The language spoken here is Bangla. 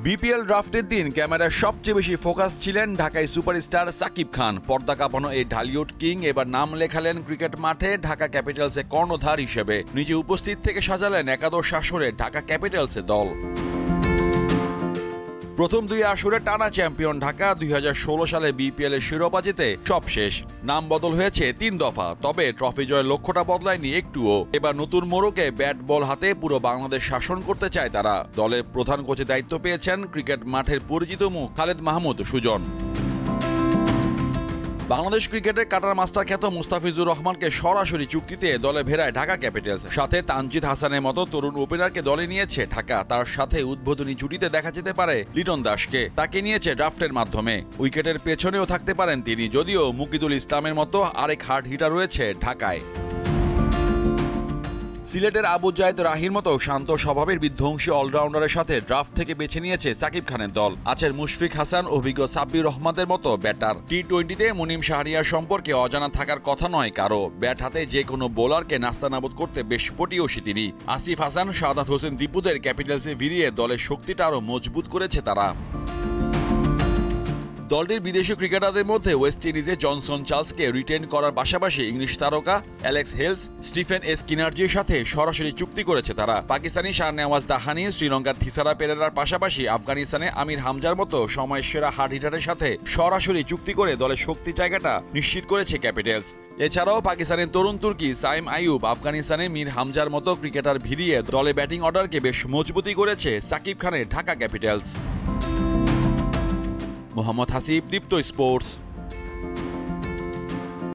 বিপিএল ড্রাফটের দিন ক্যামেরার সবচেয়ে বেশি ফোকাস ছিলেন ঢাকায় সুপারস্টার সাকিব খান। পর্দা কাঁপানো এই ঢালিউড কিং এবার নাম লেখালেন ক্রিকেট মাঠে ঢাকা ক্যাপিটালসের কর্ণধার হিসেবে। নিজে উপস্থিত থেকে সাজালেন একাদশ আসরে ঢাকা ক্যাপিটালসের দল। প্রথম দুই আসরে টানা চ্যাম্পিয়ন ঢাকা 2016 সালে বিপিএল এর শিরোপা জিতে সব শেষ। নাম বদল হয়েছে 3 দফা, তবে ট্রফি জয়ের লক্ষ্যটা বদলায়নি একটুও। এবার নতুন মোড়কে ব্যাট বল হাতে পুরো বাংলাদেশ শাসন করতে চায় তারা। দলের প্রধান কোচের দায়িত্ব পেয়েছেন ক্রিকেট মাঠের পরিচিত মুখ খালেদ মাহমুদ সুজন। বাংলাদেশ ক্রিকেটের কাটার মাস্টার খ্যাত মুস্তাফিজুর রহমানকে সরাসরি চুক্তিতে দলে ভেড়ায় ঢাকা ক্যাপিটালস। সাথে তানজিদ হাসানের মতো তরুণ ওপেনারকে দলে নিয়েছে ঢাকা। তার সাথে উদ্বোধনী জুটিতে দেখা যেতে পারে লিটন দাসকে, তাকে নিয়েছে ড্রাফটের মাধ্যমে। উইকেটের পেছনেও থাকতে পারেন তিনি, যদিও মুকিদুল ইসলামের মতো আরেক হার্ড হিটার রয়েছে ঢাকায়। সিলেটের আবু জায়েদ রাহির মতো শান্ত স্বভাবের বিধ্বংসী অলরাউন্ডারের সাথে ড্রাফট থেকে বেছে নিয়েছে সাকিব খানের দল। আছেন মুশফিক হাসান, অভিজ্ঞ সাব্বির রহমানের মতো ব্যাটার। টি-20তে মুনিম শাহরিয়ার সম্পর্কে অজানা থাকার কথা নয় কারো। ব্যাট হাতে যে কোনো বোলারকে নাস্তানাবুদ করতে বেশ পটীয়সী তিনি। আসিফ হাসান, শাহাদাত হোসেন দীপুদের ক্যাপিটালসে ভিড়িয়ে দলের শক্তিটা আরও মজবুত করেছে তারা। দলটির বিদেশি ক্রিকেটারদের মধ্যে ওয়েস্ট ইন্ডিজে জনসন চার্লসকে রিটেন করার পাশাপাশি ইংলিশ তারকা অ্যালেক্স হেলস, স্টিফেন এস কিনার্জির সাথে সরাসরি চুক্তি করেছে তারা। পাকিস্তানি শাহনেওয়াজ দাহানি, শ্রীলঙ্কার থিসারা পেরেরার পাশাপাশি আফগানিস্তানে আমির হামজার মতো সময়ের সেরা হার্ড হিটারের সাথে সরাসরি চুক্তি করে দলের শক্তি জায়গাটা নিশ্চিত করেছে ক্যাপিটালস। এছাড়াও পাকিস্তানের তরুণ তুর্কি সাইম আইয়ুব, আফগানিস্তানের মীর হামজার মতো ক্রিকেটার ভিড়িয়ে দলে ব্যাটিং অর্ডারকে বেশ মজবুতই করেছে সাকিব খানের ঢাকা ক্যাপিটালস। মোহাম্মদ হাসিব, দীপ্ত স্পোর্টস।